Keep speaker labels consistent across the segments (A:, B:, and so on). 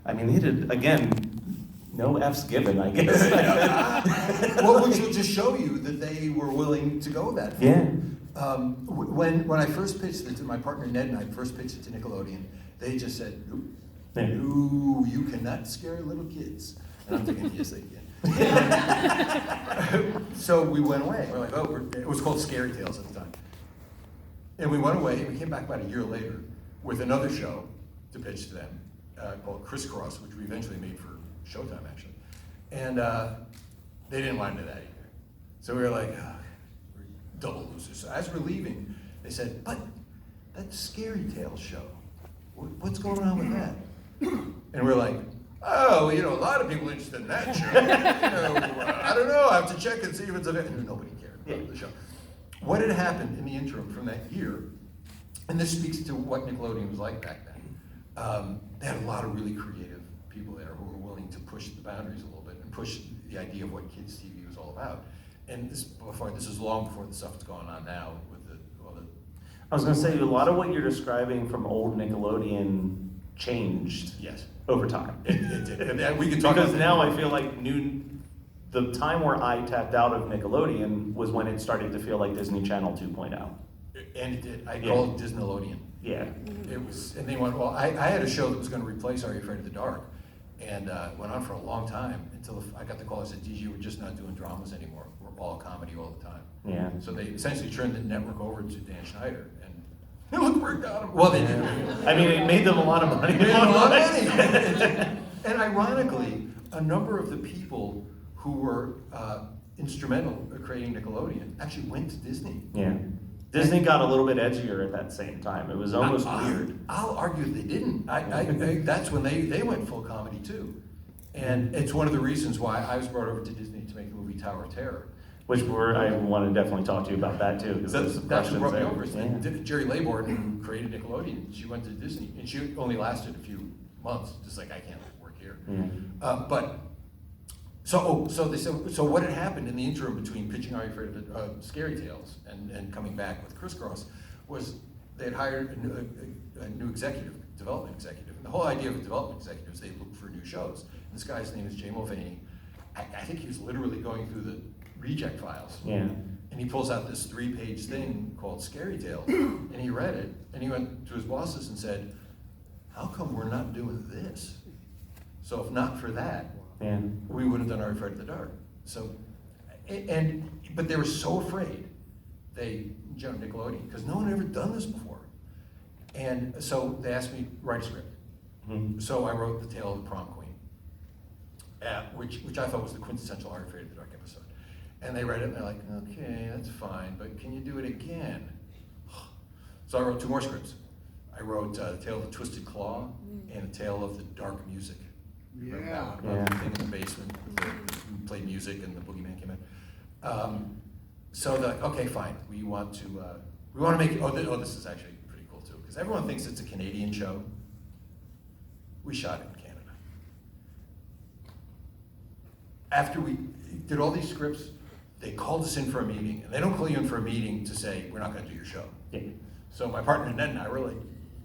A: I mean, they did, again, no F's given, I guess.
B: Well, which will just show you that they were willing to go that far.
A: Yeah.
B: When I first pitched it to my partner Ned and I first pitched it to Nickelodeon, they just said, "No, you cannot scare little kids." And I'm thinking, yes, they can. So we went away. We're like, it was called Scary Tales at the time. And we went away, and we came back about a year later with another show to pitch to them called Crisscross, which we eventually made for Showtime, actually. And they didn't want to do that either. So we were like, we're double losers. So as we're leaving, they said, but that Scary Tales show, what's going on with that? And we're like, oh, a lot of people are interested in that show. I don't know, I have to check and see if it's available. Nobody cared about the show. What had happened in the interim from that year, and this speaks to what Nickelodeon was like back then, they had a lot of really creative people there who were willing to push the boundaries a little bit and push the idea of what kids TV was all about. And this is long before the stuff that's going on now with all the.
A: I was going to say, a lot of what you're describing from old Nickelodeon changed.
B: Yes.
A: Over time.
B: It did. And we can talk
A: because
B: about
A: now I feel like the time where I tapped out of Nickelodeon was when it started to feel like Disney Channel 2.0.
B: And it did. I called it Disneylodeon.
A: Yeah.
B: It was, and they went, well, I had a show that was going to replace Are You Afraid of the Dark? And went on for a long time until I got the call that said, DG, we're just not doing dramas anymore. We're all comedy all the time.
A: Yeah.
B: So they essentially turned the network over to Dan Schneider. And look where it got him. Well, they did.
A: I mean, it made them a lot of money.
B: It made them a lot of money. And ironically, a number of the people who were instrumental in creating Nickelodeon actually went to Disney.
A: Yeah. Disney got a little bit edgier at that same time. It was almost weird.
B: I'll argue they didn't. That's when they went full comedy too. And it's one of the reasons why I was brought over to Disney to make the movie Tower of Terror.
A: Which I want to definitely talk to you about that too.
B: That's what brought me over.
A: Yeah.
B: Jerry Laybourne, who created Nickelodeon, she went to Disney, and she only lasted a few months, just like I can't work here.
A: Yeah.
B: So they said, so what had happened in the interim between pitching Are You Afraid of the Scary Tales and coming back with Crisscross was they had hired a new development executive. And the whole idea of a development executive is they look for new shows. And this guy's name is Jay Mulvaney. I think he was literally going through the reject files.
A: Yeah.
B: And he pulls out this 3-page thing called Scary Tales, and he read it, and he went to his bosses and said, how come we're not doing this? So if not for that, we would have done Are You Afraid of the Dark. So, but they were so afraid, they jumped Nickelodeon, because no one had ever done this before. And so they asked me to write a script.
A: Mm-hmm.
B: So I wrote The Tale of the Prom Queen, which I thought was the quintessential Are You Afraid of the Dark episode. And they read it and they're like, okay, that's fine, but can you do it again? So I wrote 2 more scripts. I wrote The Tale of the Twisted Claw and The Tale of the Dark Music. Remember that one about the thing in the basement, who played music and the boogeyman came in. So they're like, okay, fine. We want to make it, this is actually pretty cool too, because everyone thinks it's a Canadian show. We shot it in Canada. After we did all these scripts, they called us in for a meeting, and they don't call you in for a meeting to say, we're not gonna do your show.
A: Yeah.
B: So my partner Ned and I were like,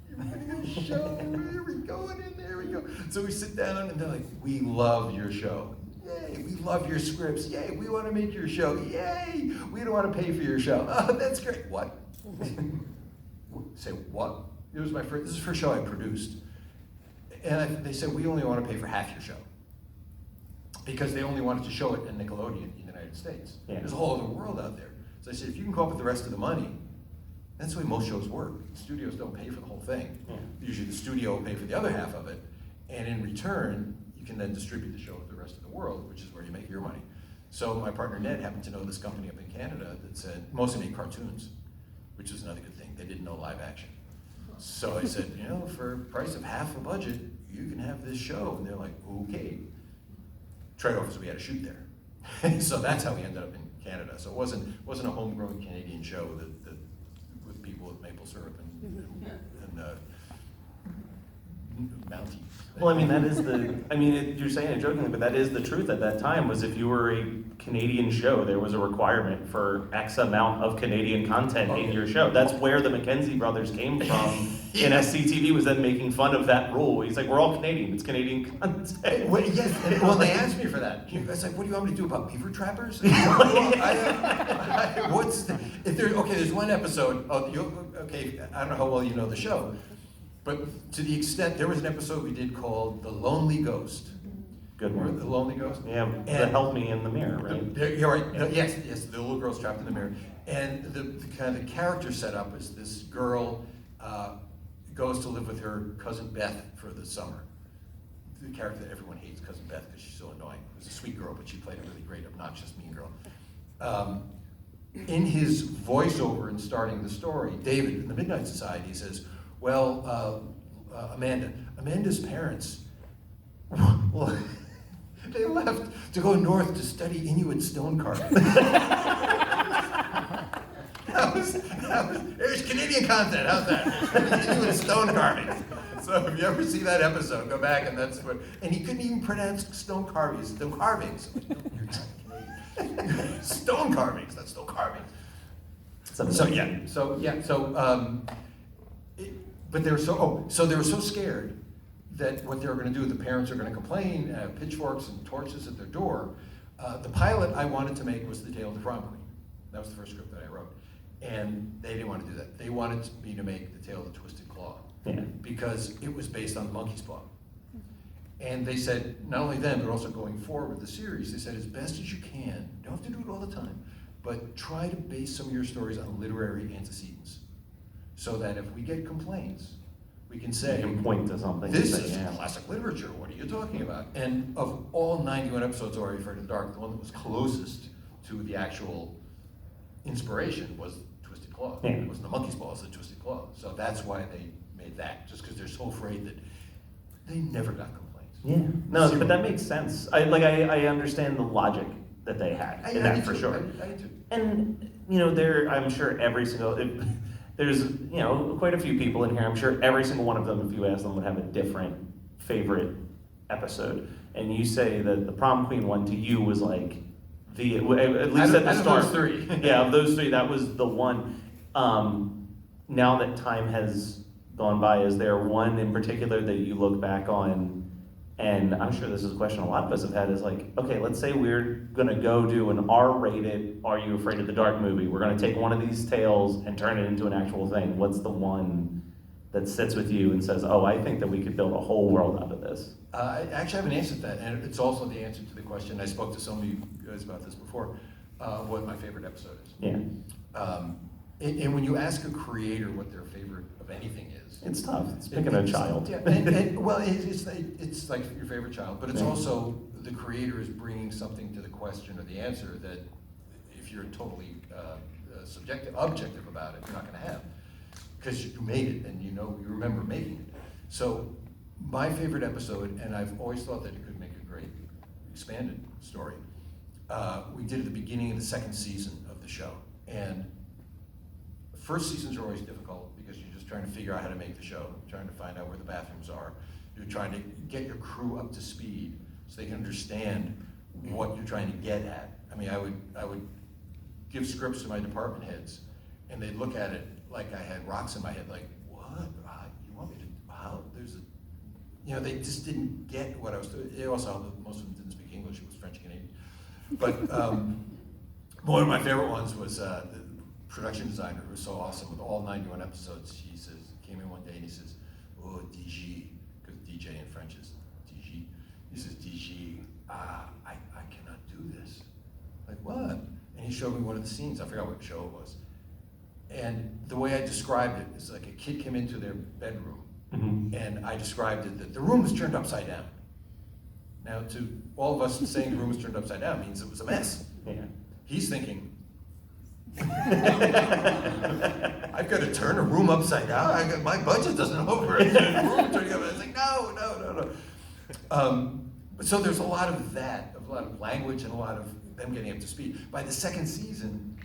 B: you're doing a show, here we go, and there we go. So we sit down and they're like, we love your show. Yay, we love your scripts. Yay, we want to make your show. Yay, we don't want to pay for your show. Oh, that's great. What? Say, what? This is the first show I produced. And they said, we only want to pay for half your show. Because they only wanted to show it in Nickelodeon in the United States.
A: Yeah.
B: There's a whole other world out there. So I said, if you can come up with the rest of the money, that's the way most shows work. Studios don't pay for the whole thing.
A: Yeah.
B: Usually the studio will pay for the other half of it, and in return, you can then distribute the show to the rest of the world, which is where you make your money. So my partner Ned happened to know this company up in Canada that said, mostly made cartoons, which was another good thing. They didn't know live action. So I said, for a price of half a budget, you can have this show. And they're like, okay. Trade-off is we had to shoot there. So that's how we ended up in Canada. So it wasn't a homegrown Canadian show that with people with maple syrup and Mountie.
A: Well, I mean, you're saying it jokingly, but that is the truth at that time, was if you were a Canadian show, there was a requirement for X amount of Canadian content in your show. That's where the Mackenzie brothers came from in
B: Yeah.
A: SCTV was then making fun of that rule. He's like, we're all Canadian. It's Canadian content.
B: Well, yes, well, they asked me for that. I was like, what do you want me to do about beaver trappers? There's one episode, I don't know how well you know the show, but to the extent, there was an episode we did called The Lonely Ghost.
A: Good
B: Remember
A: one.
B: The Lonely Ghost?
A: Yeah, that helped me in the mirror, right?
B: You're right. No, yes, the little girl's trapped in the mirror. And the kind of the character setup is this girl goes to live with her cousin Beth for the summer. The character that everyone hates, cousin Beth, because she's so annoying. It was a sweet girl, but she played a really great, obnoxious, mean girl. In his voiceover in starting the story, David in the Midnight Society says, well, Amanda's parents, well, they left to go north to study Inuit stone carving. There's Canadian content, how's that? Inuit stone carving. So if you ever see that episode, go back and that's what, and he couldn't even pronounce stone carvings, stone carvings. Stone carvings, that's stone carvings. But they were they were so scared that what they were going to do, the parents are going to complain, have pitchforks and torches at their door. The pilot I wanted to make was The Tale of the Prom Queen. That was the first script that I wrote. And they didn't want to do that. They wanted me to make The Tale of the Twisted Claw.
A: Yeah.
B: Because it was based on the monkey's paw. And they said, not only then, but also going forward with the series, they said, as best as you can, you don't have to do it all the time, but try to base some of your stories on literary antecedents. So that if we get complaints, we can say,
A: You can point to something.
B: this
A: and say,
B: is
A: yeah.
B: classic literature, what are you talking about? And of all 91 episodes of Are You Afraid of the Dark, the one that was closest to the actual inspiration was Twisted Claw.
A: Yeah.
B: It wasn't the monkey's paw, it was the Twisted Claw. So that's why they made that, just because they're so afraid that they never got complaints.
A: Yeah, no,
B: Zero.
A: but that makes sense. I understand the logic that they had in that for sure.
B: I do too.
A: And I'm sure every single there's quite a few people in here. I'm sure every single one of them, if you ask them, would have a different favorite episode. And you say that the Prom Queen one to you was like at least at the start.
B: Those three.
A: Yeah, of those three, that was the one. Now that time has gone by, is there one in particular that you look back on? And I'm sure this is a question a lot of us have had, is like, okay, let's say we're gonna go do an R-rated Are You Afraid of the Dark movie. We're gonna take one of these tales and turn it into an actual thing. What's the one that sits with you and says, oh, I think that we could build a whole world out of this?
B: I actually have an answer to that, and it's also the answer to the question. I spoke to some of you guys about this before, what my favorite episode is.
A: Yeah,
B: And when you ask a creator what their favorite of anything is,
A: it's tough. It's picking a child.
B: Yeah, well, it's like your favorite child, but it's
A: Yeah.
B: also the creator is bringing something to the question or the answer that if you're totally objective about it, you're not going to have, because you made it and you remember making it. So my favorite episode, and I've always thought that it could make a great expanded story, we did at the beginning of the second season of the show. And first seasons are always difficult because you're just trying to figure out how to make the show, trying to find out where the bathrooms are. You're trying to get your crew up to speed so they can understand what you're trying to get at. I mean, I would give scripts to my department heads, and they'd look at it like I had rocks in my head, like, what? You want me to, how? They just didn't get what I was doing. It also helped that most of them didn't speak English, it was French Canadian. But one of my favorite ones was the production designer, who was so awesome with all 91 episodes. He came in one day and he says, oh, DG, because DJ in French is DG. He says, DG, I cannot do this. Like, what? And he showed me one of the scenes. I forgot what show it was. And the way I described it is like a kid came into their bedroom,
A: Mm-hmm.
B: and I described it that the room was turned upside down. Now, to all of us saying the room was turned upside down means it was a mess.
A: Yeah.
B: He's thinking, I've got to turn a room upside down. My budget doesn't over it. Room turning up. It's like, no. So there's a lot of that, a lot of language, and a lot of them getting up to speed. By the second season,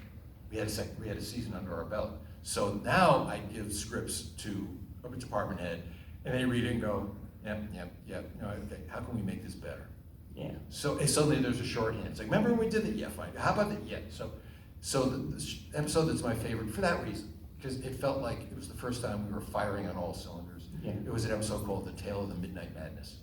B: we had a season under our belt. So now I give scripts to a department head, and they read it and go, yep. Okay, how can we make this better?
A: Yeah.
B: So suddenly there's a shorthand. It's like, remember when we did that? Yeah, fine. How about that? Yeah. So the episode that's my favorite for that reason because it felt like it was the first time we were firing on all cylinders.
A: Yeah.
B: It was an episode called The Tale of the Midnight Madness.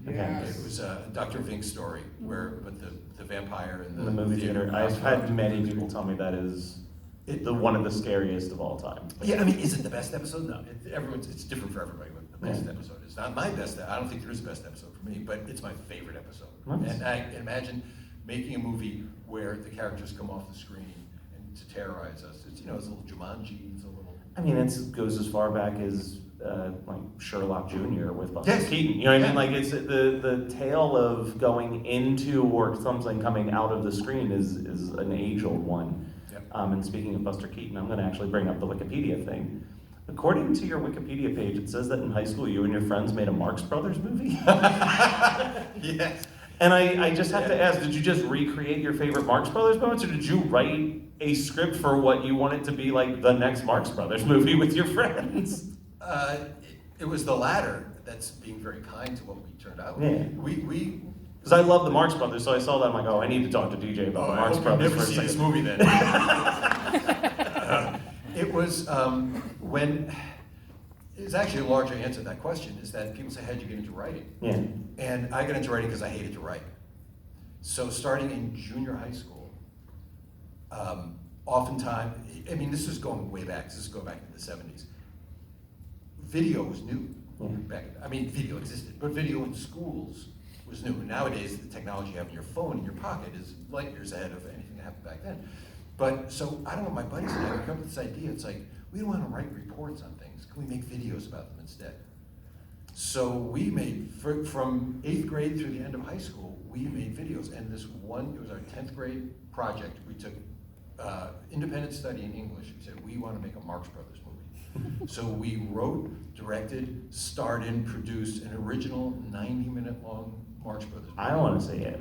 C: Yes.
B: It was a Dr. Vink story, but the vampire
A: In the movie theater, I've had many people tell me that is one of the scariest of all time.
B: Yeah, I mean, is it the best episode? No, it's different for everybody what the best episode is. Not my best, I don't think there is a best episode for me, but it's my favorite episode.
A: Nice.
B: And I imagine making a movie where the characters come off the screen and to terrorize us. It's, it's a little Jumanji, it's a little...
A: I mean, it goes as far back as like Sherlock Jr. with Buster
B: Yes.
A: Keaton. You know what I mean?
B: Yeah.
A: Like it's the tale of going into or something coming out of the screen is an age-old one.
B: Yep.
A: And speaking of Buster Keaton, I'm going to actually bring up the Wikipedia thing. According to your Wikipedia page, it says that in high school you and your friends made a Marx Brothers movie.
B: Yes.
A: And I just have to ask, did you just recreate your favorite Marx Brothers moments, or did you write a script for what you want it to be like the next Marx Brothers movie with your friends?
B: It was the latter. That's being very kind to what we turned out.
A: Yeah.
B: We
A: Because I love the Marx Brothers, so I saw that, I'm like, oh, I need to talk to DJ about the
B: I
A: Marx
B: hope
A: Brothers
B: you
A: for
B: never
A: a
B: see this
A: second.
B: movie then. It was when it's actually a larger answer to that question is that people say, how'd you get into writing?
A: Yeah.
B: And I got into writing because I hated to write. So starting in junior high school, oftentimes, I mean, this is going way back. This is going back into the 70s. Video was new. Back, I mean, video existed, but video in schools was new. Nowadays, the technology you have in your phone in your pocket is light years ahead of anything that happened back then. But so I don't know, my buddies and I would come up with this idea. It's like, we don't want to write reports on things. Can we make videos about them instead? So we made, from 8th grade through the end of high school, we made videos. And this one, it was our 10th grade project. We took independent study in English. We said, we want to make a Marx Brothers movie. So we wrote, directed, starred in, produced an original 90-minute long Marx Brothers movie.
A: I want to see it.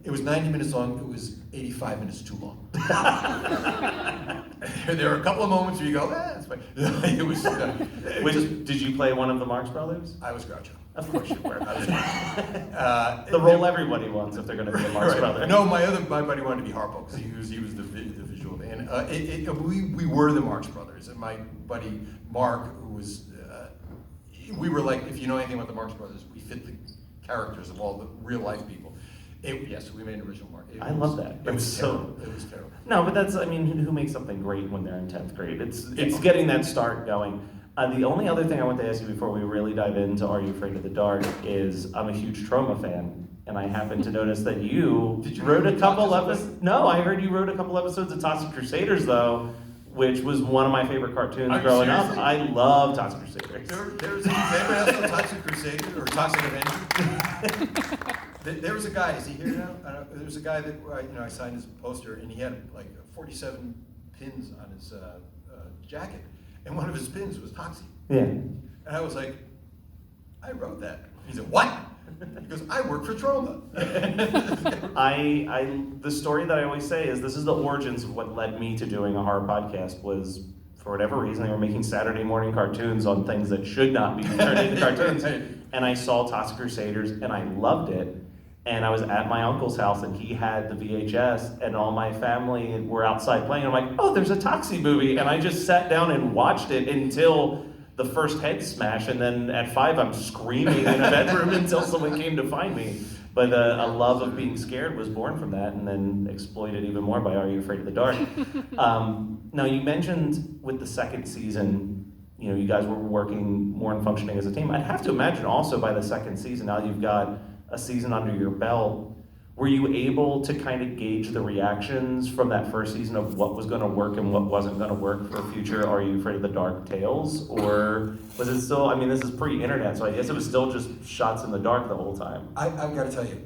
B: It was 90 minutes long. It was 85 minutes too long. There were a couple of moments where you go, that's fine. It was.
A: Did you play one of the Marx Brothers?
B: I was Groucho.
A: Of course you were.
B: I was Groucho.
A: The role everybody wants if they're going to be a Marx
B: Right.
A: Brother.
B: No, my buddy wanted to be Harpo because he was the visual. And we were the Marx Brothers. And my buddy Mark, who was, we were like, if you know anything about the Marx Brothers, we fit the characters of all the real life people. Yes, we made an original Mark.
A: I love that.
B: It was
A: That's so-
B: terrible. It was terrible.
A: No, but that's, I mean, who makes something great when they're in 10th grade? It's getting that start going. The only other thing I want to ask you before we really dive into Are You Afraid of the Dark is I'm a huge Trauma fan, and I happen to notice that you wrote a couple episodes. No, I heard you wrote a couple episodes of Toxic Crusaders, though, which was one of my favorite cartoons
B: Are you
A: growing
B: seriously?
A: up. I love Toxic Crusaders.
B: Does anybody else know Toxic Crusader or Toxic Avenger? There was a guy, is he here now? There was a guy that I signed his poster, and he had like 47 pins on his jacket, and one of his pins was Toxic.
A: Yeah.
B: And I was like, I wrote that. He said, what? He goes, I work for Trauma.
A: The story that I always say is this is the origins of what led me to doing a horror podcast was, for whatever reason, they were making Saturday morning cartoons on things that should not be turned into cartoons.
B: Right.
A: And I saw Toxic Crusaders and I loved it. And I was at my uncle's house and he had the VHS and all my family were outside playing. I'm like, oh, there's a Toxic movie. And I just sat down and watched it until the first head smash. And then at 5, I'm screaming in a bedroom until someone came to find me. But a love of being scared was born from that and then exploited even more by Are You Afraid of the Dark? Now, you mentioned with the second season, you guys were working more and functioning as a team. I'd have to imagine also by the second season, now you've got a season under your belt, were you able to kind of gauge the reactions from that first season of what was going to work and what wasn't going to work for future Are You Afraid of the Dark tales? Or was it still, I mean, this is pre-internet, so I guess it was still just shots in the dark the whole time.
B: I've got to tell you,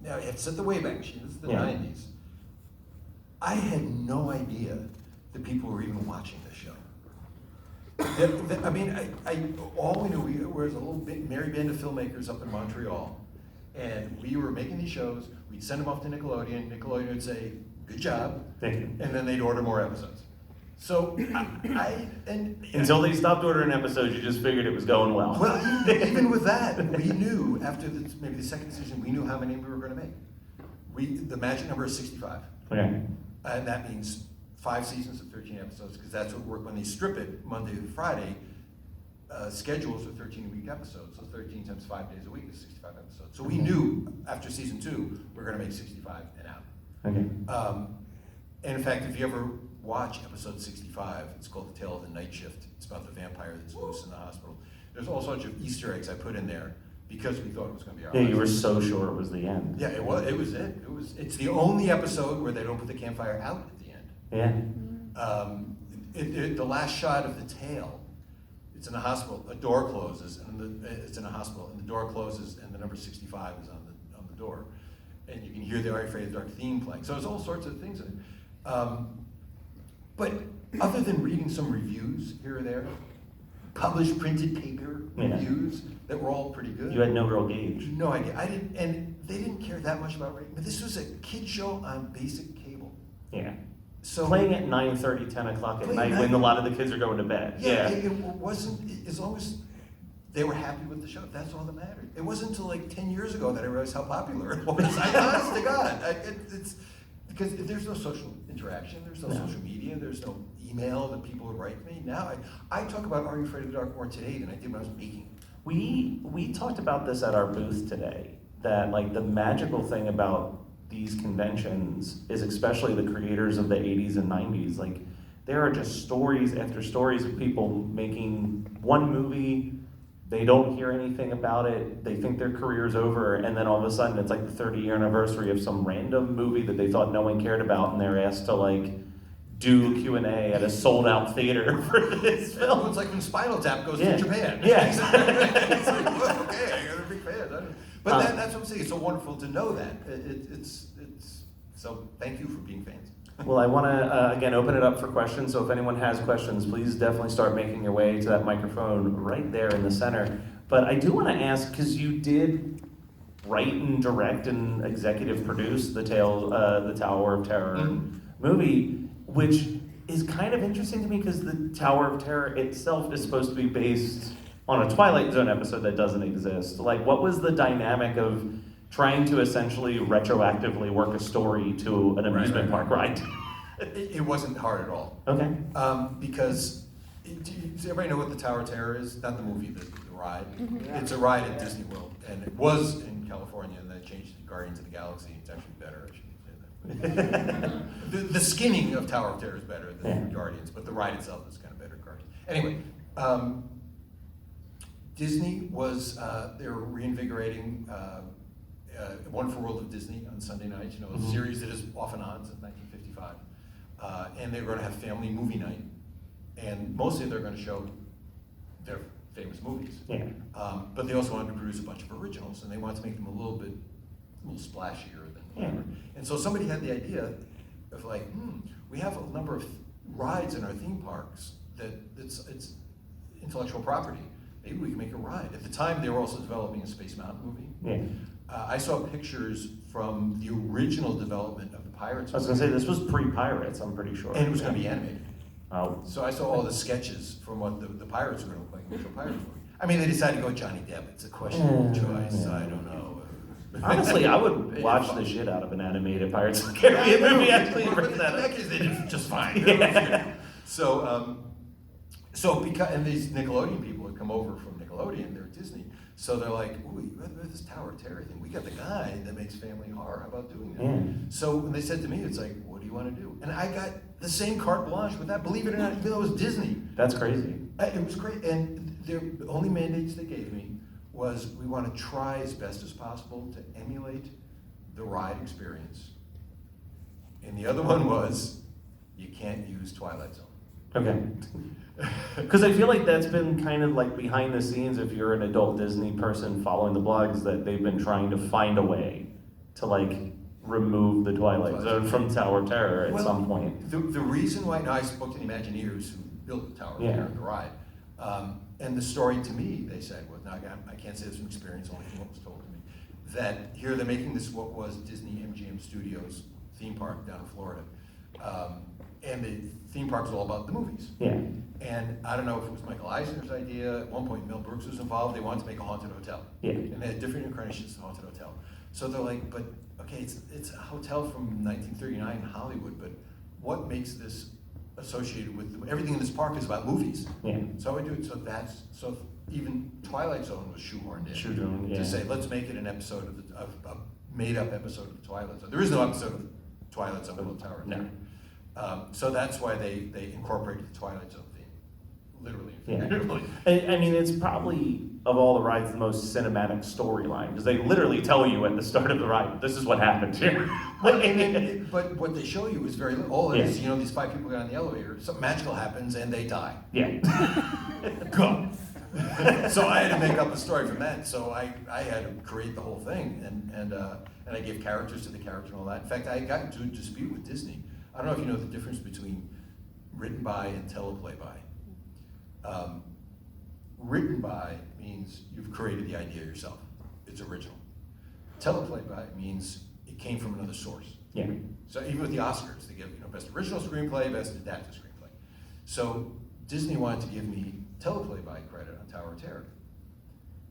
B: it's at the Wayback Machine, this is the 90s. I had no idea that people were even watching this show. I mean, all we knew, we was a little bit merry band of filmmakers up in Montreal, and we were making these shows. We'd send them off to Nickelodeon. Nickelodeon would say, "Good job,"
A: Thank you.
B: and then they'd order more episodes. So
A: Until they stopped ordering episodes, you just figured it was going well.
B: Well, even with that, we knew after maybe the second season, we knew how many we were going to make. The magic number is 65.
A: Okay.
B: And that means 5 seasons of 13 episodes, because that's what worked when they strip it Monday to Friday. Schedules are 13-week episodes, so 13 times 5 days a week is 65 episodes. So we knew after season 2 we're going to make 65 and out.
A: Okay.
B: And in fact, if you ever watch episode 65, it's called The Tale of the Night Shift. It's about the vampire that's loose in the hospital. There's all sorts of Easter eggs I put in there because we thought it was going to be our
A: Yeah,
B: last
A: you were
B: episode.
A: so sure it was the end.
B: Yeah, it was it. It's the only episode where they don't put the campfire out at the end.
A: Yeah.
B: The last shot of the tail, it's in a hospital, a door closes, and it's in a hospital, and the door closes, and the number 65 is on the door. And you can hear the Are You Afraid of the Dark theme playing. So there's all sorts of things in it. But other than reading some reviews here or there, published printed paper reviews that were all pretty good.
A: You had no real gauge.
B: No idea. I didn't, and they didn't care that much about rating. But this was a kid show on basic cable.
A: Yeah.
B: So
A: Playing at 9:30, 10 o'clock at
B: Playing
A: night when
B: night-
A: a lot of the kids are going to bed.
B: yeah, it wasn't, as long as they were happy with the show, that's all that mattered. It wasn't until like 10 years ago that I realized how popular it was. Honest to God. It's because there's no social interaction, there's no social media, there's no email that people would write to me. Now I talk about Are You Afraid of the Dark more today than I did when I was making it.
A: We talked about this at our booth today, that like the magical thing about these conventions is, especially the creators of the 80s and 90s, like there are just stories after stories of people making one movie, they don't hear anything about it, they think their career's over, and then all of a sudden it's like the 30-year anniversary of some random movie that they thought no one cared about, and they're asked to like do Q&A at a sold-out theater for this film.
B: It's like when Spinal Tap goes
A: Yeah.
B: to Japan.
A: Yeah.
B: It's like, well, okay, I got a big fan. But that's what I'm saying. It's so wonderful to know that. It's so thank you for being fans.
A: Well, I want to, again, open it up for questions, so if anyone has questions, please definitely start making your way to that microphone right there in the center. But I do want to ask, because you did write and direct and executive produce the Tower of Terror movie, which is kind of interesting to me because the Tower of Terror itself is supposed to be based on a Twilight Zone episode that doesn't exist. Like, what was the dynamic of trying to essentially retroactively work a story to an amusement park ride?
B: It wasn't hard at all.
A: Okay.
B: Because, does everybody know what the Tower of Terror is? Not the movie, the ride. It's a ride at Disney World, and it was in California, and then changed to Guardians of the Galaxy. It's actually better, I shouldn't say that. the skinning of Tower of Terror is better than Guardians, but the ride itself is kind of better than Guardians. Anyway, Disney was, they were reinvigorating Wonderful World of Disney on Sunday nights, you know, a series that is off and on since 1955. And they were going to have family movie night, and mostly they're going to show their famous movies.
A: Yeah.
B: But they also wanted to produce a bunch of originals, and they wanted to make them a little splashier than whatever. And so somebody had the idea of like, we have a number of rides in our theme parks that it's intellectual property. Maybe we can make a ride. At the time, they were also developing a Space Mountain movie.
A: Yeah.
B: I saw pictures from the original development of the Pirates
A: I was going to say, this was pre-Pirates, I'm pretty sure.
B: and it was going to be animated.
A: Oh.
B: So I saw all the sketches from what the Pirates were going to look like in the original Pirates movie. I mean, they decided to go with Johnny Depp. It's a questionable choice. I don't know.
A: Honestly, I would watch the shit out of an animated Pirates of the Caribbean movie, actually.
B: But
A: Bring
B: in
A: that
B: that
A: up.
B: case, they did just fine.
A: Yeah.
B: So because, and these Nickelodeon people had come over from Nickelodeon, they're Disney, so they're like, ooh, you have this Tower of Terror thing. We got the guy that makes family horror. How about doing that?
A: Yeah.
B: So when they said to me, it's like, what do you want to do? And I got the same carte blanche with that, believe it or not, even though it was Disney.
A: That's crazy.
B: It was great, and the only mandates they gave me was we want to try as best as possible to emulate the ride experience. And the other one was, you can't use Twilight Zone.
A: Okay. Because I feel like that's been kind of like behind the scenes, if you're an adult Disney person following the blogs, that they've been trying to find a way to like remove the Twilight Zone from Tower of Terror at some point.
B: The reason why, now I spoke to the Imagineers who built the Tower of Terror, the ride, and the story to me, they said, well, now I can't say this from experience, only from what was told to me, that here they're making this what was Disney MGM Studios theme park down in Florida. And the theme park was all about the movies.
A: Yeah.
B: And I don't know if it was Michael Eisner's idea. At one point, Mel Brooks was involved. They wanted to make a haunted hotel.
A: Yeah.
B: And they had different incarnations of haunted hotel. So they're like, but okay, it's a hotel from 1939 in Hollywood, but what makes this associated with, everything in this park is about movies.
A: Yeah.
B: So I do it, so even Twilight Zone was shoehorned in.
A: Shoehorned, yeah.
B: To say, let's make it an episode of a made-up episode of Twilight Zone. There is no episode of Twilight Zone Willow Tower.
A: No.
B: So that's why they incorporated the Twilight Zone theme, literally.
A: Yeah.
B: Figuratively.
A: I mean, it's probably, of all the rides, the most cinematic storyline, because they literally tell you at the start of the ride, this is what happened here.
B: But what they show you is very little. All it is,
A: Yeah.
B: these 5 people get on the elevator, something magical happens, and they die.
A: Yeah.
B: Go. So I had to make up a story from that. So I had to create the whole thing, and I gave characters to the character and all that. In fact, I got into a dispute with Disney. I don't know if you know the difference between written by and teleplay by. Written by means you've created the idea yourself. It's original. Teleplay by means it came from another source.
A: Yeah.
B: So even with the Oscars, they give best original screenplay, best adapted screenplay. So Disney wanted to give me teleplay by credit on Tower of Terror,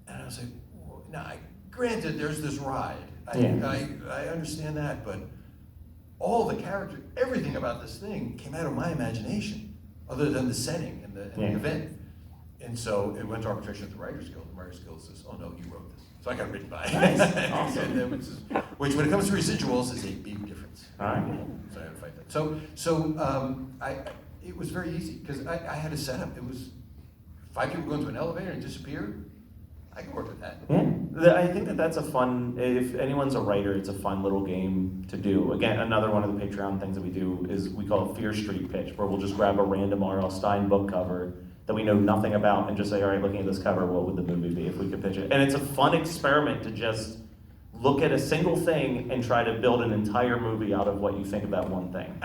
B: and I was like, well, now, granted, there's this ride. I understand that, but all the characters, everything about this thing came out of my imagination, other than the setting and the event. And so it went to arbitration at the Writers Guild. The Writers Guild says, "Oh no, you wrote this." So I got written by.
A: Awesome.
B: And then, which, when it comes to residuals, is a big difference.
A: All right.
B: So I had to fight that. It was very easy because I had a setup. It was 5 people go into an elevator and disappear. I can work with that.
A: Yeah, I think that's a fun, if anyone's a writer, it's a fun little game to do. Again, another one of the Patreon things that we do is we call it Fear Street Pitch, where we'll just grab a random R.L. Stine book cover that we know nothing about and just say, all right, looking at this cover, what would the movie be if we could pitch it? And it's a fun experiment to just look at a single thing and try to build an entire movie out of what you think of that one thing.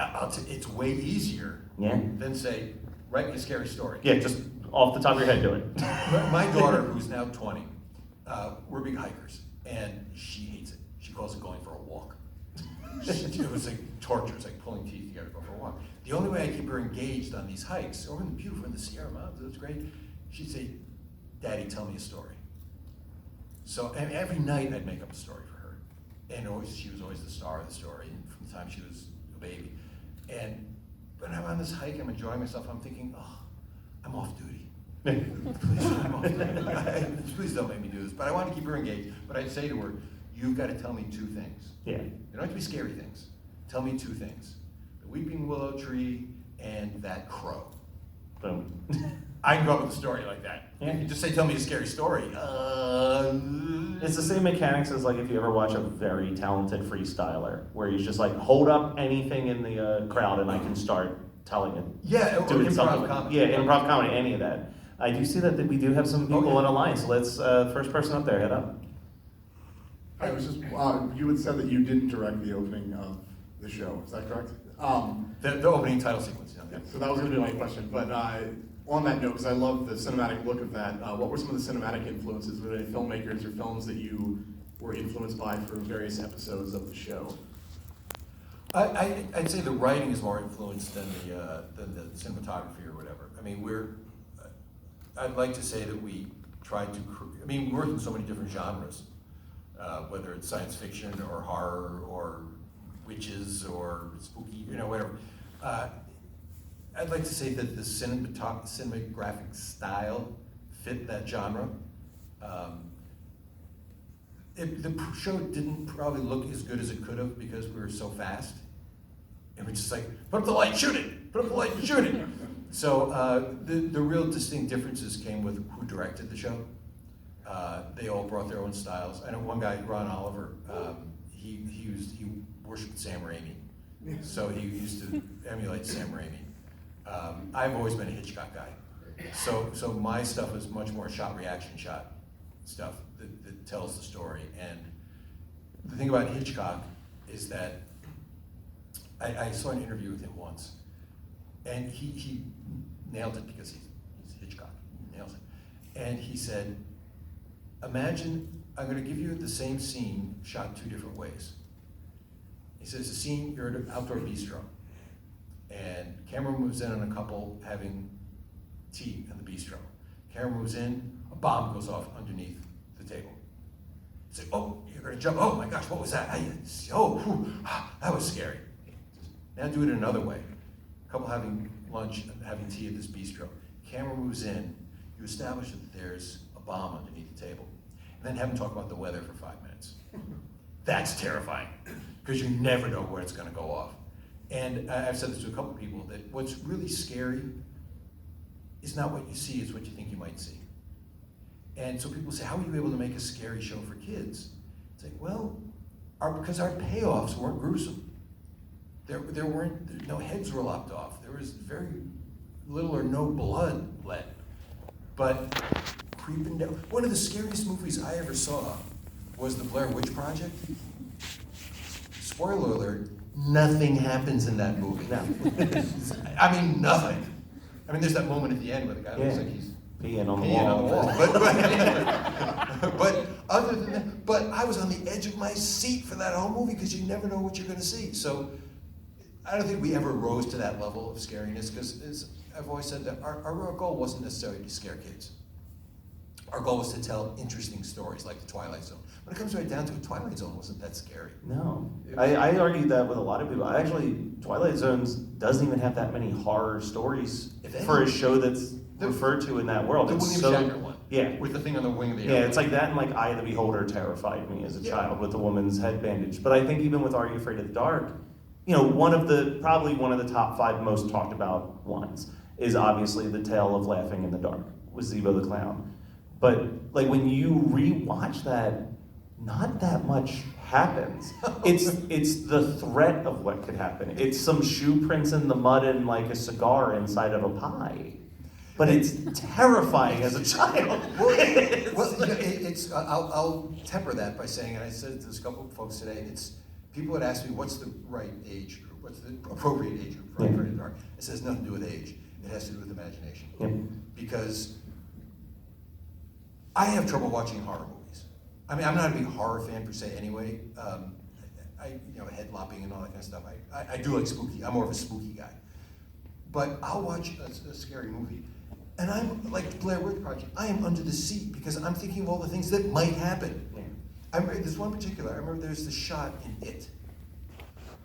B: It's way easier than say, write me a scary story.
A: Yeah, just off the top of your head, do it.
B: My daughter, who's now 20, we're big hikers, and she hates it. She calls it going for a walk. It was like torture. It's like pulling teeth. You got to go for a walk. The only way I keep her engaged on these hikes, over in the beautiful, in the Sierra Mountains, it's great. She'd say, "Daddy, tell me a story." So and every night I'd make up a story for her, and she was always the star of the story from the time she was a baby. And when I'm on this hike, I'm enjoying myself. I'm thinking, "Oh, I'm off duty. Please don't make me do this." But I want to keep her engaged. But I'd say to her, "You've got to tell me 2 things.
A: Yeah.
B: They don't have to be scary things. Tell me 2 things: the weeping willow tree and that crow."
A: Boom.
B: I can go up with a story like that.
A: Yeah.
B: You just say, "Tell me a scary story."
A: It's the same mechanics as like if you ever watch a very talented freestyler, where he's just like, hold up anything in the crowd and I can start telling it.
B: Yeah, or
A: Doing
B: improv
A: something.
B: comedy.
A: Yeah, improv comedy, any of that. I do see that we do have some people
B: Okay.
A: in a line, so let's, first person up there, head up.
C: I was just, you had said that you didn't direct the opening of the show, is that correct?
B: The opening title sequence.
C: Yeah, so that was going to be my question, but on that note, because I love the cinematic look of that, what were some of the cinematic influences? Were there any filmmakers or films that you were influenced by for various episodes of the show?
B: I'd say the writing is more influenced than the cinematography or whatever. I mean, I'd like to say that we tried to, we work in so many different genres, whether it's science fiction or horror or witches or spooky, whatever. I'd like to say that the cinematographic style fit that genre. The show didn't probably look as good as it could have because we were so fast. And we're just like, put up the light, shoot it! Put up the light, shoot it! So the real distinct differences came with who directed the show. They all brought their own styles. I know one guy, Ron Oliver, he worshipped Sam Raimi. So he used to emulate Sam Raimi. I've always been a Hitchcock guy. So my stuff is much more shot reaction shot stuff that tells the story. And the thing about Hitchcock is that I saw an interview with him once, and he nailed it because he's Hitchcock. He nails it. And he said, imagine I'm going to give you the same scene shot 2 different ways. He says, the scene, you're at an outdoor bistro, and camera moves in on a couple having tea at the bistro. Camera moves in, a bomb goes off underneath the table. It's like, oh, you're going to jump. Oh my gosh, what was that? That was scary. Now do it another way. A couple having lunch and having tea at this bistro. Camera moves in, you establish that there's a bomb underneath the table, and then have them talk about the weather for 5 minutes. That's terrifying, because you never know where it's gonna go off. And I've said this to a couple people, that what's really scary is not what you see, it's what you think you might see. And so people say, how were you able to make a scary show for kids? It's like, well, because our payoffs weren't gruesome. There weren't, no heads were lopped off. There was very little or no blood bled. But creeping down, one of the scariest movies I ever saw was the Blair Witch Project. Spoiler alert, nothing happens in that movie.
A: No.
B: I mean, nothing. I mean, there's that moment at the end where the guy looks like he's
A: peeing on the
B: peeing
A: wall.
B: on the wall. But other than that, but I was on the edge of my seat for that whole movie because you never know what you're going to see. So I don't think we ever rose to that level of scariness because, as I've always said, that our goal wasn't necessarily to scare kids. Our goal was to tell interesting stories like the Twilight Zone. When it comes right down to it, Twilight Zone wasn't that scary.
A: No, I argued that with a lot of people. Twilight Zones doesn't even have that many horror stories for a show that's referred to in that world.
B: The
A: It's
B: William Shatner one.
A: Yeah.
B: With the thing on the wing of the
A: Yeah,
B: airplane.
A: it's like that and like Eye of the Beholder terrified me as a
B: Yeah.
A: child with the woman's head bandage. But I think even with Are You Afraid of the Dark, probably one of the top 5 most talked about ones is obviously The Tale of Laughing in the Dark with Zebo the Clown. But like when you rewatch that, not that much happens. It's the threat of what could happen. It's some shoe prints in the mud and like a cigar inside of a pie. But it's terrifying as a child.
B: I'll temper that by saying, and I said to this couple of folks today, people had asked me, what's the right age group? What's the appropriate age group for Afraid of the Dark? It says nothing to do with age. It has to do with imagination.
A: Yeah.
B: Because I have trouble watching horror movies. I mean, I'm not a big horror fan per se anyway. Head lopping and all that kind of stuff. I do like spooky. I'm more of a spooky guy. But I'll watch a scary movie, and I'm like Blair Witch Project. I am under the seat because I'm thinking of all the things that might happen.
A: Yeah.
B: There's one particular. I remember there's the shot in It.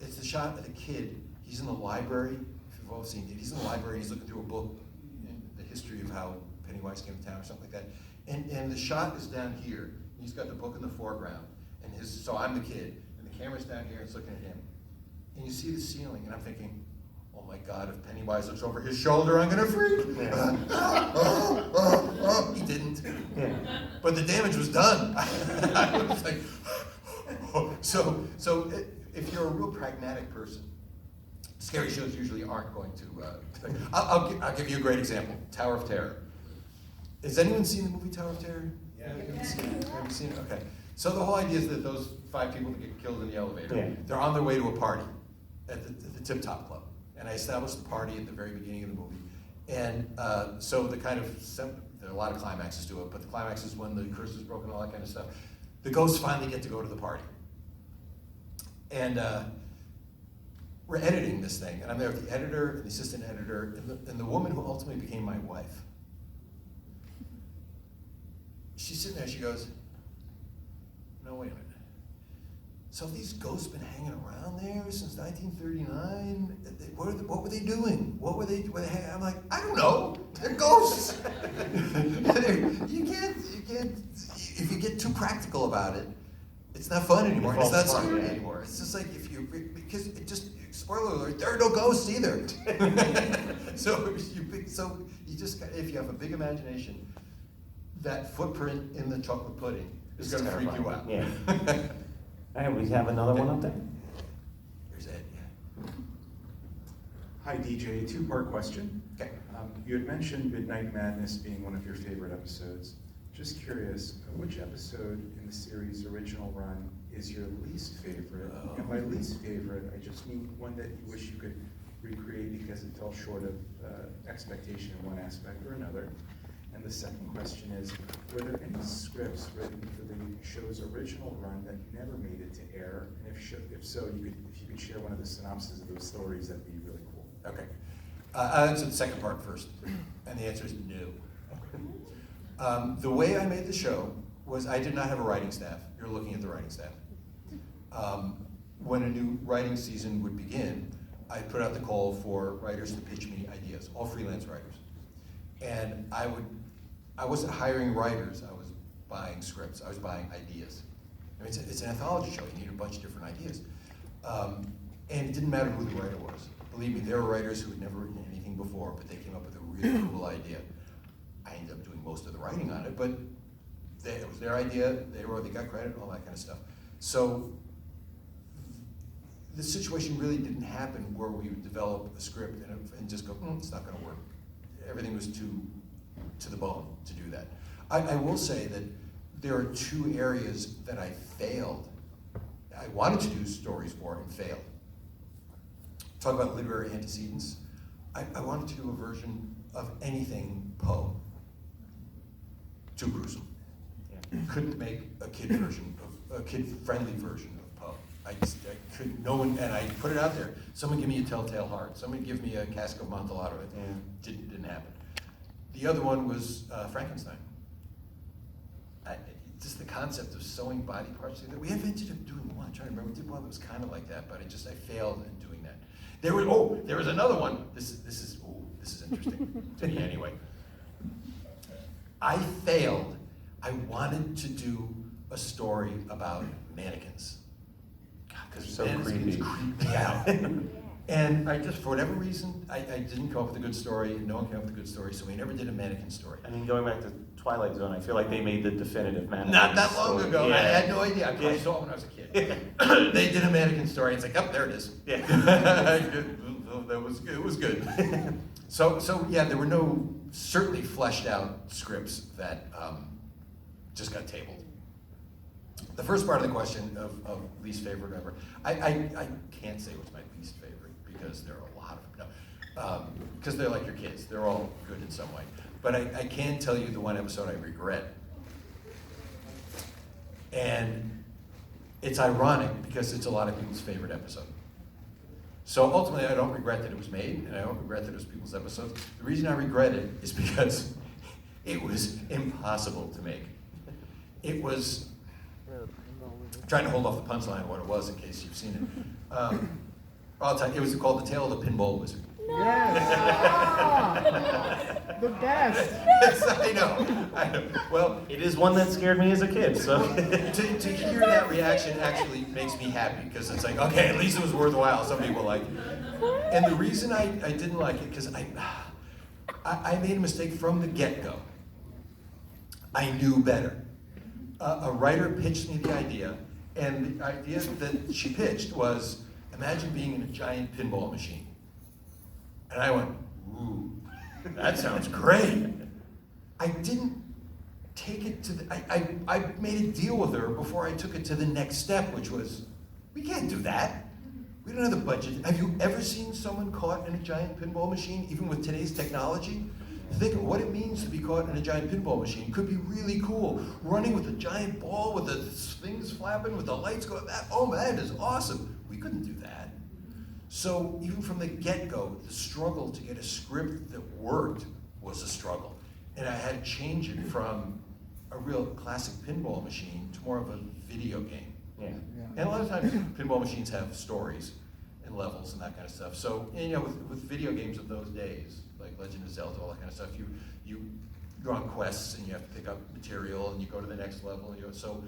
B: It's the shot of the kid. He's in the library. If you've all seen it, he's in the library. He's looking through a book in the history of how Pennywise came to town or something like that. And the shot is down here. He's got the book in the foreground, so I'm the kid, and the camera's down here. It's looking at him, and you see the ceiling, and I'm thinking, oh my God, if Pennywise looks over his shoulder, I'm gonna freak.
A: Yeah.
B: He didn't.
A: Yeah.
B: But the damage was done. I was like, so if you're a real pragmatic person, scary shows usually aren't going to. I'll give you a great example. Tower of Terror. Has anyone seen the movie Tower of Terror?
C: Yeah.
B: Have you seen it? Okay. So the whole idea is that those 5 people that get killed in the elevator,
A: Yeah.
B: they're on their way to a party at the Tip Top Club. And I established the party at the very beginning of the movie. And so there are a lot of climaxes to it, but the climax is when the curse is broken, all that kind of stuff. The ghosts finally get to go to the party. And we're editing this thing, and I'm there with the editor and the assistant editor, and the woman who ultimately became my wife. She's sitting there, she goes, no, wait a minute. So these ghosts been hanging around there since 1939? What were they doing? What were they hanging? I'm like, I don't know. They're ghosts. You can't. If you get too practical about it, it's not fun anymore. It's not scary anymore. It's just like because it just, spoiler alert, there are no ghosts either. So you just, if you have a big imagination, that footprint in the chocolate pudding is going to freak you out.
A: Yeah. All right, we have another one up there.
B: There's Ed, yeah.
D: Hi, DJ. 2-part question.
B: Okay.
D: You had mentioned Midnight Madness being one of your favorite episodes. Just curious, which episode in the series' original run is your least favorite? And by least favorite, I just mean one that you wish you could recreate because it fell short of expectation in one aspect or another. And the second question is, were there any scripts written for the show's original run that never made it to air? And if so, if you could share one of the synopses of those stories, that'd be really cool.
B: Okay. I'll answer the second part first, and the answer is no. The way I made the show was I did not have a writing staff. You're looking at the writing staff. When a new writing season would begin, I put out the call for writers to pitch me ideas, all freelance writers. And I wasn't hiring writers, I was buying scripts, I was buying ideas. I mean, it's an anthology show, you need a bunch of different ideas. And it didn't matter who the writer was. Believe me, there were writers who had never written anything before, but they came up with a really cool idea. I ended up doing most of the writing on it, but it was their idea, they got credit, all that kind of stuff. So the situation really didn't happen where we would develop a script and just go, it's not gonna work. Everything was too to the bone to do that. I will say that there are 2 areas that I failed. I wanted to do stories for and failed. Talk about literary antecedents. I wanted to do a version of anything Poe. Too gruesome.
A: Yeah.
B: Couldn't make a kid-friendly version of Poe. I couldn't, no one, and I put it out there. Someone give me a Telltale Heart. Someone give me a Cask of Amontillado. It didn't happen. The other one was Frankenstein. Just the concept of sewing body parts together. We ended up doing one. I'm trying to remember. We did one that was kind of like that, but I failed in doing that. There was another one. This is interesting to me anyway. I failed. I wanted to do a story about mannequins. God, because
A: So
B: mannequins
A: creepy.
B: creep me out. And I just, for whatever reason, I didn't come up with a good story, and no one came up with a good story, so we never did a mannequin story.
A: I mean, going back to Twilight Zone, I feel like they made the definitive mannequin.
B: Not that long
A: story.
B: ago.
A: Yeah.
B: I had no idea. I probably
A: Yeah.
B: saw it when I was a kid. They did a mannequin story. It's like, oh, there it is.
A: Yeah.
B: It was good. So yeah, there were no certainly fleshed out scripts that just got tabled. The first part of the question of least favorite ever, I can't say what's my least favorite because there are a lot of them. No, because they're like your kids. They're all good in some way. But I can tell you the one episode I regret. And it's ironic because it's a lot of people's favorite episode. So ultimately, I don't regret that it was made, and I don't regret that it was people's episodes. The reason I regret it is because it was impossible to make. It was, I'm trying to hold off the punchline of what it was in case you've seen it. I'll tell you, it was called The Tale of the Pinball Wizard.
E: Yes. The best.
B: Yes, I know. Well,
A: It is one that scared me as a kid, so.
B: to hear that reaction actually makes me happy because it's like, okay, at least it was worthwhile. Some people like it. And the reason I didn't like it because I made a mistake from the get-go. I knew better. A writer pitched me the idea, and the idea that she pitched was, imagine being in a giant pinball machine. And I went, ooh, that sounds great. I didn't take it to the, I made a deal with her before I took it to the next step, which was, we can't do that. We don't have the budget. Have you ever seen someone caught in a giant pinball machine, even with today's technology? Think of what it means to be caught in a giant pinball machine. It could be really cool. Running with a giant ball with the things flapping, with the lights going, that is awesome. We couldn't do that. So even from the get-go, the struggle to get a script that worked was a struggle. And I had to change it from a real classic pinball machine to more of a video game.
A: Yeah.
B: And a lot of times pinball machines have stories and levels and that kind of stuff. So, and, with video games of those days, like Legend of Zelda, all that kind of stuff, you're on quests and you have to pick up material and you go to the next level. So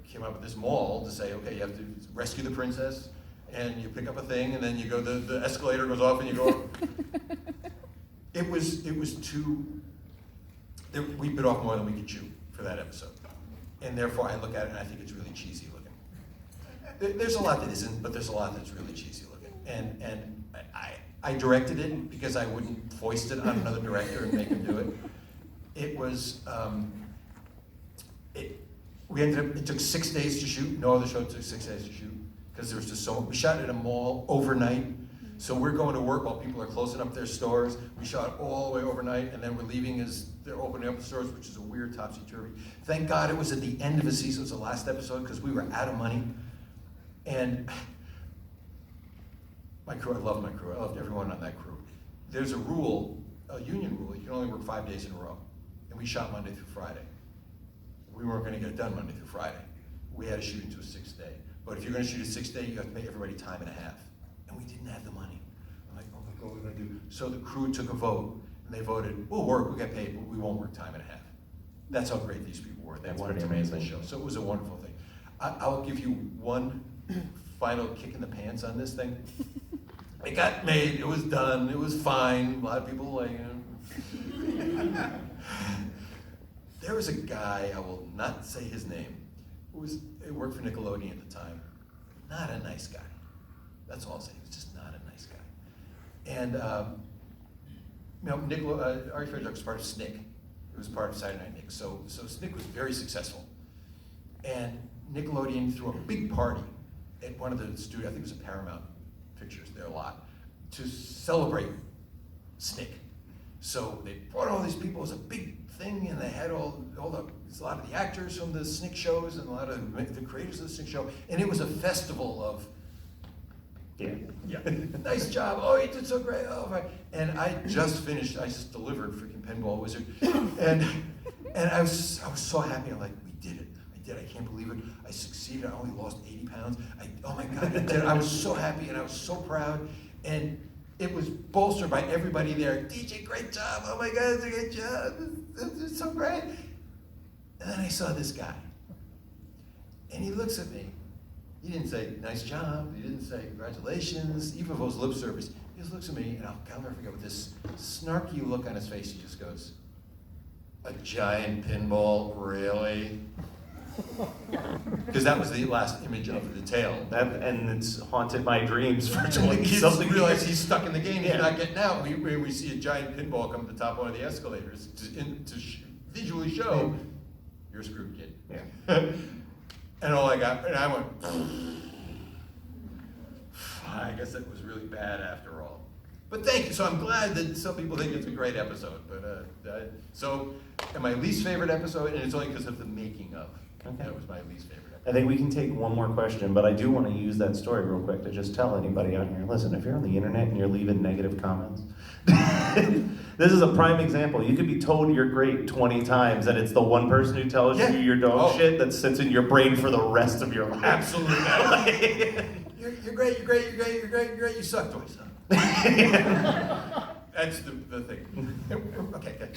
B: came up with this mall to say, okay, you have to rescue the princess and you pick up a thing and then you go, the escalator goes off and you go up. It was too, we bit off more than we could chew for that episode. And therefore I look at it and I think it's really cheesy looking. There's a lot that isn't, but there's a lot that's really cheesy looking. And I directed it because I wouldn't foist it on another director and make him do it. It was, it took 6 days to shoot. No other show took 6 days to shoot because there was just so much. We shot at a mall overnight. So we're going to work while people are closing up their stores. We shot all the way overnight, and then we're leaving as they're opening up the stores, which is a weird topsy-turvy. Thank God it was at the end of the season. It was the last episode because we were out of money. And my crew, I love my crew. I loved everyone on that crew. There's a rule, a union rule, you can only work 5 days in a row. And we shot Monday through Friday. We weren't going to get it done Monday through Friday. We had to shoot into a 6th day. But if you're going to shoot a 6th day, you have to pay everybody time and a half. And we didn't have the money. what are we gonna do? So the crew took a vote, and they voted, we'll work, we'll get paid, but we won't work time and a half. That's how great these people were. They
A: That's
B: wanted
A: pretty
B: to make the
A: amazing.
B: show. So it was a wonderful thing. I'll give you one final kick in the pants on this thing. It got made, it was done, it was fine, a lot of people like, there was a guy, I will not say his name, he worked for Nickelodeon at the time. Not a nice guy. That's all I'll say. He was just not a nice guy. And Ari Fairchild was part of SNCC. It was part of Saturday Night Nick. So SNCC was very successful. And Nickelodeon threw a big party at one of the studios, I think it was a Paramount Pictures, there a lot, to celebrate SNCC. So they brought all these people, it was a big thing, and they had a lot of the actors from the SNCC shows and a lot of the creators of the SNCC show, and it was a festival of,
A: Yeah.
B: nice job, oh, you did so great, oh, my. And I just delivered freaking Pinball Wizard, and I was so happy, I'm like, we did it, I can't believe it, I succeeded, I only lost 80 pounds, oh my God, I did it, I was so happy, and I was so proud, and it was bolstered by everybody there, DJ, great job, oh my God, it's a great job, it's so great. And then I saw this guy, and he looks at me. He didn't say, nice job, he didn't say, congratulations, even if it was lip service. He just looks at me, and I'll never forget, with this snarky look on his face, he just goes, a giant pinball, really? Because that was the last image of the tail.
A: And it's haunted my dreams for
B: And the
A: 20
B: kids
A: something
B: realize
A: years.
B: he's stuck in the game, he's
A: Yeah.
B: not getting out. We see a giant pinball come to the top of one of the escalators to visually show, you're screwed, kid.
A: Yeah.
B: And all I got, and I went, I guess that was really bad after all. But thank you, so I'm glad that some people think it's a great episode, but, and my least favorite episode, and it's only because of the making of,
A: Okay.
B: that was my least favorite
A: I think we can take one more question, but I do want to use that story real quick to just tell anybody out here, listen, if you're on the internet and you're leaving negative comments, this is a prime example. You could be told you're great 20 times, and it's the one person who tells
B: Yeah.
A: you you're dog
B: Oh.
A: shit that sits in your brain for the rest of your life.
B: Absolutely. You're great, you suck, twice. That's the thing. Okay, good.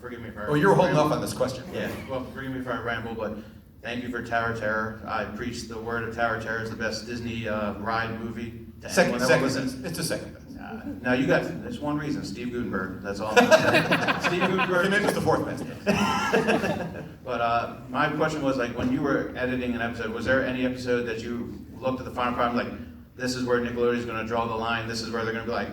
F: Forgive me if I.
B: Oh, you're holding off on this question.
F: Yeah, well, forgive me if I ramble, but thank you for Tower Terror. I preach the word of Tower Terror is the best Disney ride movie. To anyone that will listen.
B: It's a second best.
F: Now you got, there's one reason, Steve Gutenberg, that's all I'm gonna say. Steve
B: Okay,
F: Gutenberg.
B: maybe it's the fourth best.
F: But my question was, like, when you were editing an episode, was there any episode that you looked at the final product, like, this is where Nickelodeon's gonna draw the line, this is where they're gonna be like,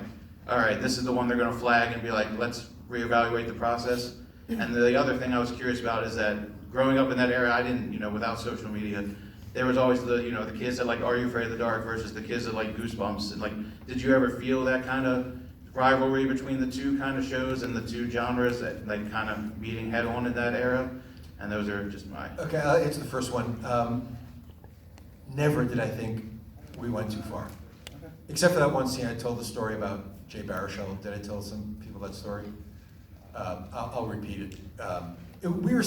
F: all right, this is the one they're gonna flag and be like, let's reevaluate the process? And the other thing I was curious about is that growing up in that era, I didn't, without social media, there was always the, the kids that like Are You Afraid of the Dark versus the kids that like Goosebumps. And like, did you ever feel that kind of rivalry between the two kind of shows and the two genres that like kind of meeting head on in that era? And those are just my.
B: Okay, I'll answer the first one. Never did I think we went too far. Except for that one scene, I told the story about Jay Baruchel. Did I tell some people that story? I'll repeat it. We were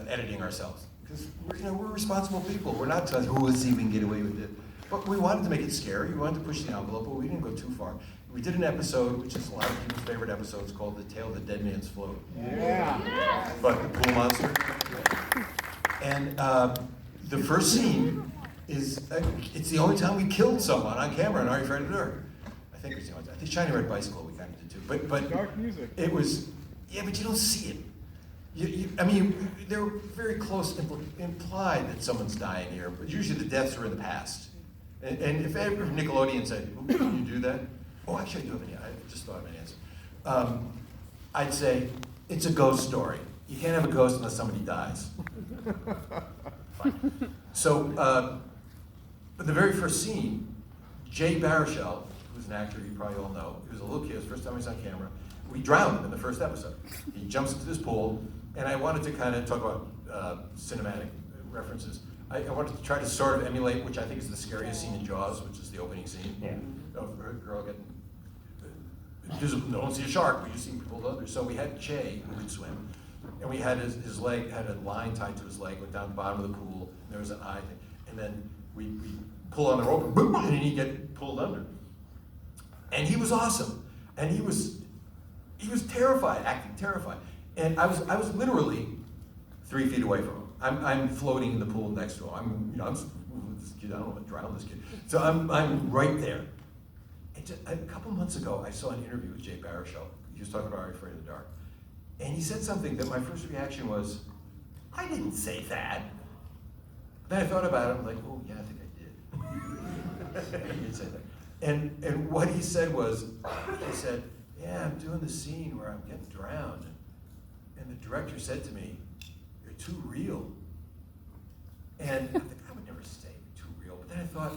B: editing ourselves because we're responsible people. We're not telling, let's see if we can get away with it. But we wanted to make it scary. We wanted to push the envelope, but we didn't go too far. We did an episode, which is a lot of people's favorite episodes, called "The Tale of the Dead Man's Float."
E: Yeah.
B: But the pool monster. And the first scene is, it's the only time we killed someone on camera in Are You Afraid of the Dark? I think it's the only time. I think Shiny Red Bicycle we kind of did too. But
E: Dark music.
B: it was, yeah, but you don't see it. I mean, they're very close, implied that someone's dying here, but usually the deaths are in the past. And if ever Nickelodeon said, can you do that? Oh, actually I do have an answer. I just thought of an answer. I'd say, it's a ghost story. You can't have a ghost unless somebody dies. Fine. So, but the very first scene, Jay Baruchel, who's an actor you probably all know, he was a little kid, it was the first time he was on camera. We drowned him in the first episode. He jumps into this pool, and I wanted to kind of talk about cinematic references. I wanted to try to sort of emulate, which I think is the scariest scene in Jaws, which is the opening scene.
A: Yeah.
B: Of a girl getting, no one see a shark, we just see people under. So we had Jay, who could swim, and we had his leg, had a line tied to his leg, went down the bottom of the pool, and there was an eye thing. And then we pull on the rope, and he'd get pulled under. And he was awesome. And he was terrified, acting terrified. And I was literally 3 feet away from him. I'm floating in the pool next to him. This kid, I don't want to drown this kid. So I'm right there. And a couple months ago, I saw an interview with Jay Baruchel. He was talking about Are You Afraid of the Dark? And he said something that my first reaction was, I didn't say that. Then I thought about it, I'm like, oh yeah, I think I did. I did say that. And what he said was, he said, yeah, I'm doing the scene where I'm getting drowned. And the director said to me, you're too real. And I think I would never say you're too real. But then I thought,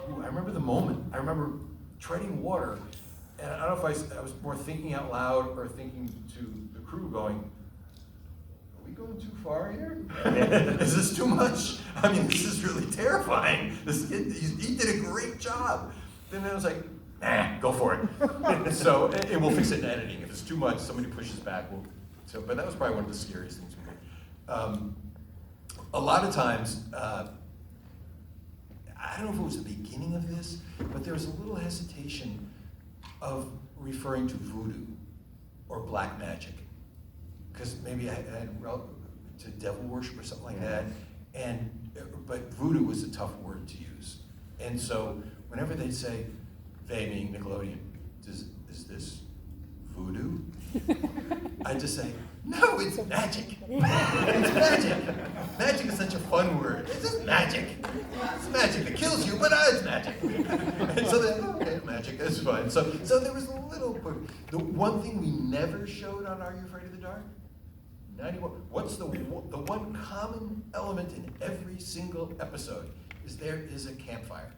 B: ooh, I remember the moment. I remember treading water. And I don't know if I was more thinking out loud or thinking to the crew going, are we going too far here? Is this too much? I mean, this is really terrifying. This kid, he did a great job. Then I was like, nah, go for it. So, and we'll fix it in editing. If it's too much, somebody pushes back. But that was probably one of the scariest things we did. A lot of times, I don't know if it was the beginning of this, but there was a little hesitation of referring to voodoo or black magic. Because maybe I had to devil worship or something like that. But voodoo was a tough word to use. And so whenever they'd say, they meaning Nickelodeon, is this voodoo? I just say, no, it's magic. It's magic. Magic is such a fun word. It's just magic. It's magic that kills you, but it's magic. And so then, okay, magic, that's fine. So there was a little, the one thing we never showed on Are You Afraid of the Dark? 91. What's the one common element in every single episode is there is a campfire.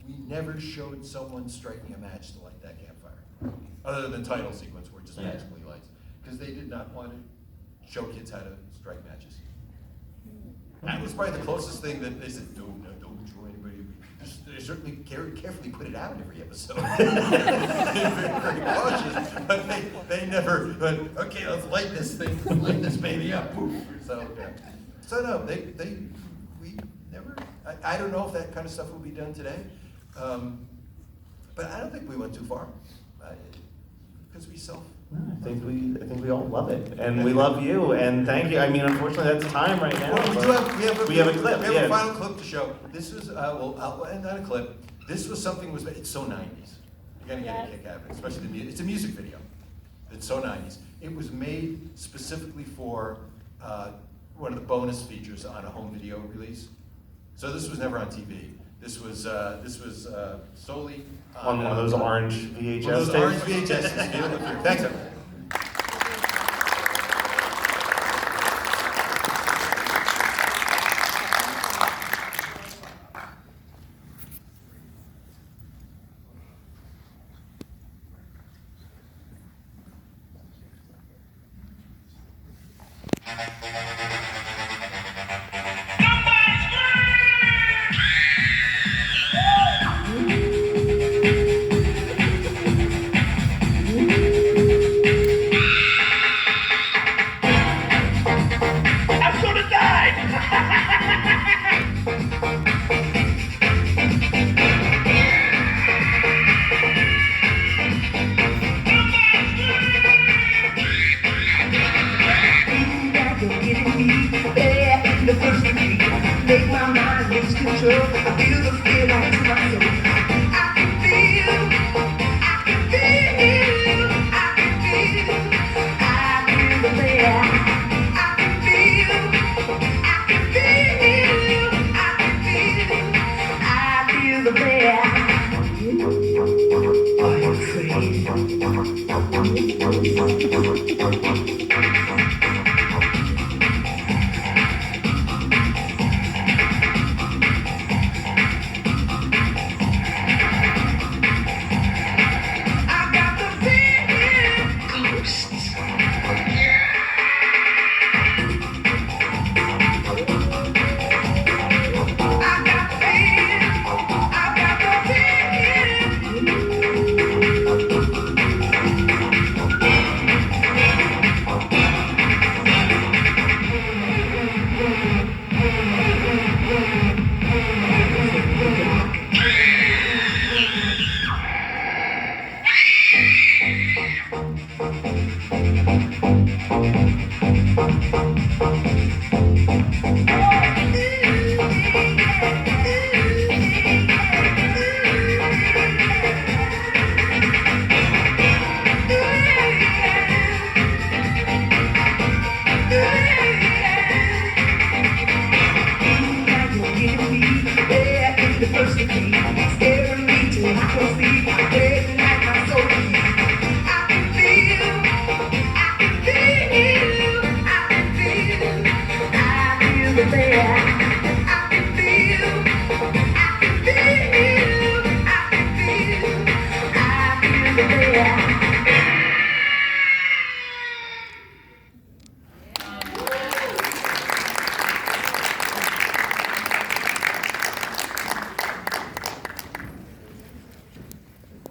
B: We never showed someone striking a match to light that campfire, other than the title sequence where it just magically lights, because they did not want to show kids how to strike matches. That was probably the closest thing that they said, don't show anybody. They certainly carefully put it out in every episode. They're very cautious, but they never, okay, let's light this thing, light this baby up. So no, we never, I don't know if that kind of stuff will be done today. But I don't think we went too far, because we
A: I think we all love it, and we love you, and thank you. I mean, unfortunately, that's time right now.
B: Well, we have a clip. We have
A: yeah.
B: a final clip to show. This was I'll end on a clip. This was something it's so 90s. You're gonna get a kick out of it, especially the music. It's a music video. It's so 90s. It was made specifically for one of the bonus features on a home video release. So this was never on TV. This was solely
A: On one of those orange VHS
B: one of those
A: tapes.
B: orange VHSs. Thanks, everyone.
G: Make my mind lose control.